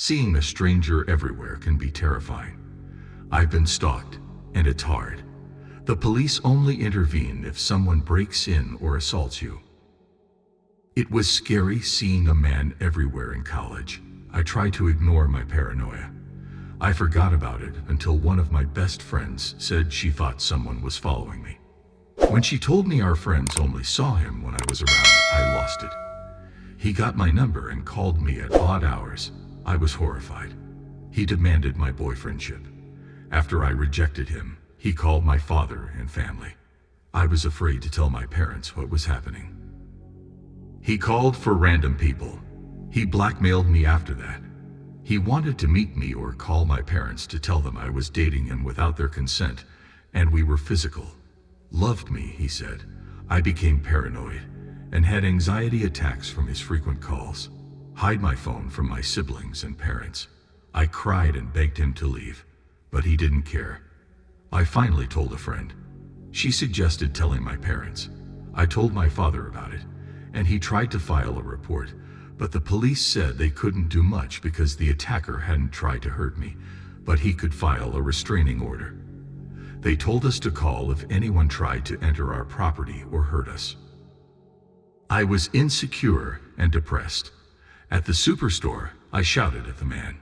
Seeing a stranger everywhere can be terrifying. I've been stalked, and it's hard. The police only intervene if someone breaks in or assaults you. It was scary seeing a man everywhere in college. I tried to ignore my paranoia. I forgot about it until one of my best friends said she thought someone was following me. When she told me our friends only saw him when I was around, I lost it. He got my number and called me at odd hours. I was horrified. He demanded my boyfriendship. After I rejected him, he called my father and family. I was afraid to tell my parents what was happening. He called for random people. He blackmailed me after that. He wanted to meet me or call my parents to tell them I was dating him without their consent, and we were physical. Loved me, he said. I became paranoid and had anxiety attacks from his frequent calls. Hide my phone from my siblings and parents. I cried and begged him to leave, but he didn't care. I finally told a friend. She suggested telling my parents. I told my father about it, and he tried to file a report, but the police said they couldn't do much because the attacker hadn't tried to hurt me, but he could file a restraining order. They told us to call if anyone tried to enter our property or hurt us. I was insecure and depressed. At the superstore, I shouted at the man.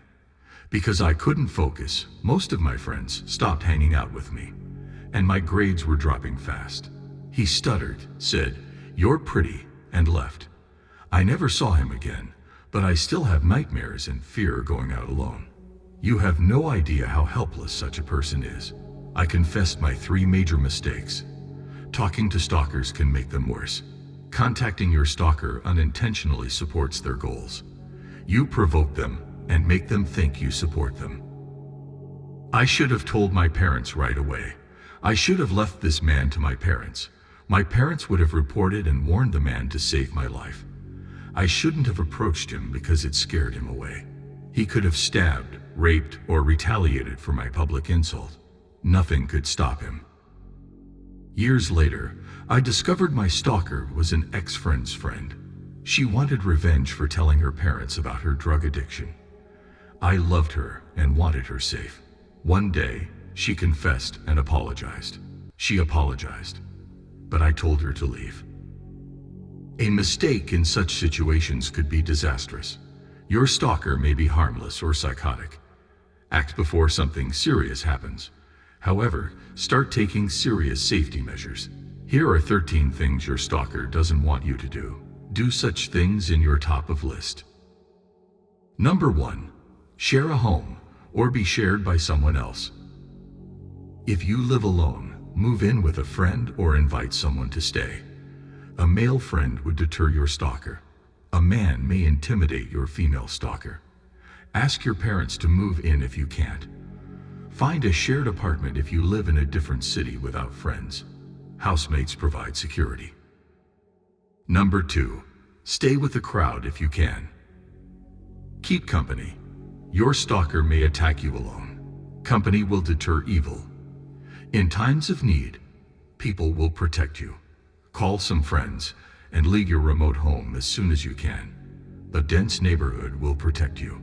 Because I couldn't focus, most of my friends stopped hanging out with me, and my grades were dropping fast. He stuttered, said, "You're pretty," and left. I never saw him again, but I still have nightmares and fear going out alone. You have no idea how helpless such a person is. I confessed my 3 major mistakes. Talking to stalkers can make them worse. Contacting your stalker unintentionally supports their goals. You provoke them and make them think you support them. I should have told my parents right away. I should have left this man to my parents. My parents would have reported and warned the man to save my life. I shouldn't have approached him because it scared him away. He could have stabbed, raped, or retaliated for my public insult. Nothing could stop him. Years later, I discovered my stalker was an ex-friend's friend. She wanted revenge for telling her parents about her drug addiction. I loved her and wanted her safe. One day, she confessed and apologized. She apologized, but I told her to leave. A mistake in such situations could be disastrous. Your stalker may be harmless or psychotic. Act before something serious happens. However, start taking serious safety measures. Here are 13 things your stalker doesn't want you to do. Do such things in your top of list. Number 1. Share a home or be shared by someone else. If you live alone, move in with a friend or invite someone to stay. A male friend would deter your stalker. A man may intimidate your female stalker. Ask your parents to move in if you can't. Find a shared apartment if you live in a different city without friends. Housemates provide security. Number 2. Stay with the crowd if you can. Keep company. Your stalker may attack you alone. Company will deter evil. In times of need, people will protect you. Call some friends and leave your remote home as soon as you can. A dense neighborhood will protect you.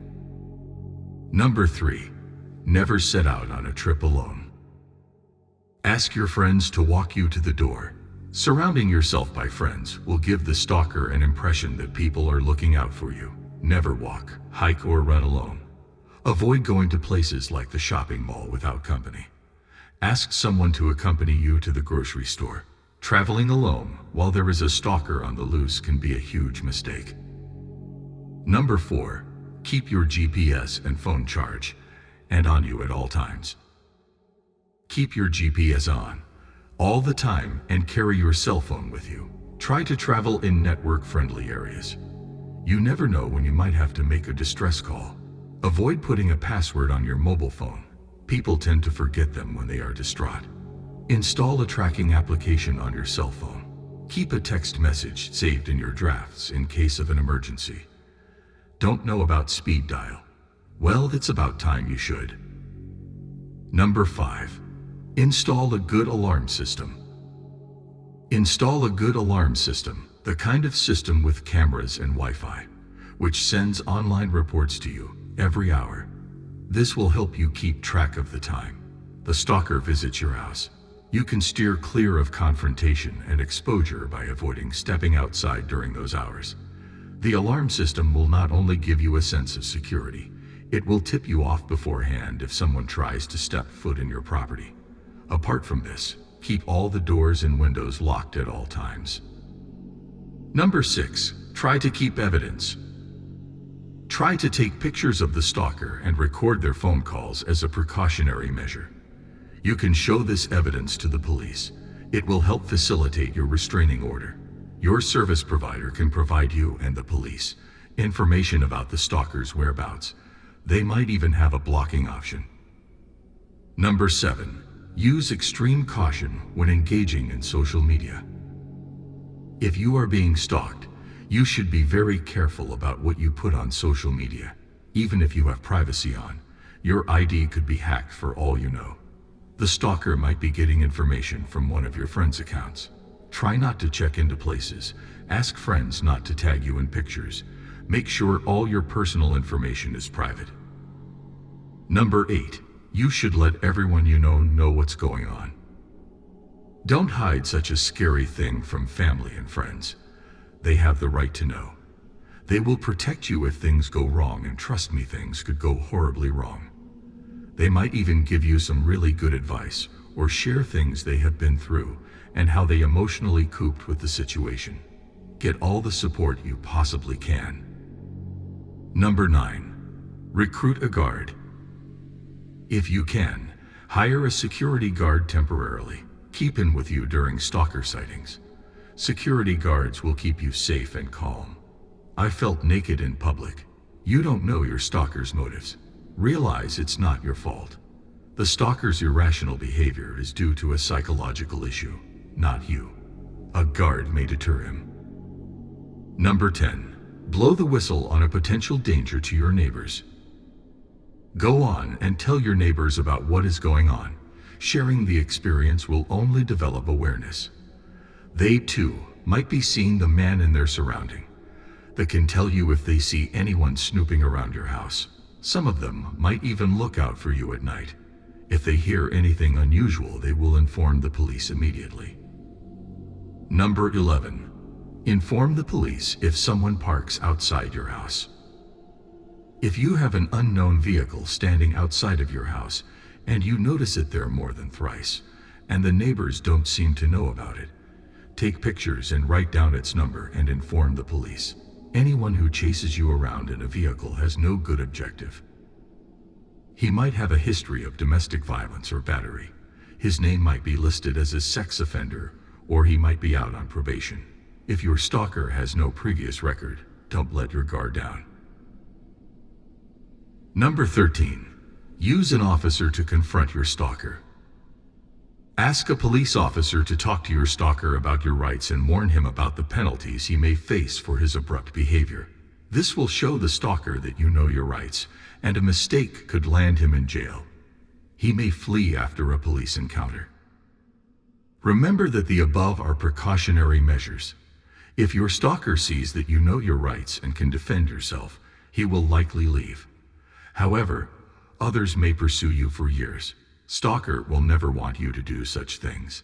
Number 3. Never set out on a trip alone. Ask your friends to walk you to the door. Surrounding yourself by friends will give the stalker an impression that people are looking out for you. Never walk, hike, or run alone. Avoid going to places like the shopping mall without company. Ask someone to accompany you to the grocery store. Traveling alone while there is a stalker on the loose can be a huge mistake. Number 4. Keep your GPS and phone charged and on you at all times. Keep your GPS on all the time and carry your cell phone with you. Try to travel in network-friendly areas. You never know when you might have to make a distress call. Avoid putting a password on your mobile phone. People tend to forget them when they are distraught. Install a tracking application on your cell phone. Keep a text message saved in your drafts in case of an emergency. Don't know about speed dial? Well, it's about time you should. Number 5. Install a good alarm system. Install a good alarm system, the kind of system with cameras and Wi-Fi, which sends online reports to you, every hour. This will help you keep track of the time the stalker visits your house. You can steer clear of confrontation and exposure by avoiding stepping outside during those hours. The alarm system will not only give you a sense of security, it will tip you off beforehand if someone tries to step foot in your property. Apart from this, keep all the doors and windows locked at all times. Number 6. Try to keep evidence. Try to take pictures of the stalker and record their phone calls as a precautionary measure. You can show this evidence to the police. It will help facilitate your restraining order. Your service provider can provide you and the police information about the stalker's whereabouts. They might even have a blocking option. Number 7. Use extreme caution when engaging in social media. If you are being stalked, you should be very careful about what you put on social media. Even if you have privacy on, your ID could be hacked for all you know. The stalker might be getting information from one of your friends' accounts. Try not to check into places. Ask friends not to tag you in pictures. Make sure all your personal information is private. Number 8. You should let everyone you know what's going on. Don't hide such a scary thing from family and friends. They have the right to know. They will protect you if things go wrong, and trust me, things could go horribly wrong. They might even give you some really good advice or share things they have been through and how they emotionally coped with the situation. Get all the support you possibly can. Number 9. Recruit a guard. If you can, hire a security guard temporarily. Keep him with you during stalker sightings. Security guards will keep you safe and calm. I felt naked in public. You don't know your stalker's motives. Realize it's not your fault. The stalker's irrational behavior is due to a psychological issue, not you. A guard may deter him. Number 10. Blow the whistle on a potential danger to your neighbors. Go on and tell your neighbors about what is going on. Sharing the experience will only develop awareness. They too might be seeing the man in their surrounding. They can tell you if they see anyone snooping around your house. Some of them might even look out for you at night. If they hear anything unusual, they will inform the police immediately. Number 11. Inform the police if someone parks outside your house. If you have an unknown vehicle standing outside of your house and you notice it there more than thrice, and the neighbors don't seem to know about it, take pictures and write down its number and inform the police. Anyone who chases you around in a vehicle has no good objective. He might have a history of domestic violence or battery. His name might be listed as a sex offender, or he might be out on probation. If your stalker has no previous record, don't let your guard down. Number 13. Use an officer to confront your stalker. Ask a police officer to talk to your stalker about your rights and warn him about the penalties he may face for his abrupt behavior. This will show the stalker that you know your rights, and a mistake could land him in jail. He may flee after a police encounter. Remember that the above are precautionary measures. If your stalker sees that you know your rights and can defend yourself, he will likely leave. However, others may pursue you for years. Stalker will never want you to do such things.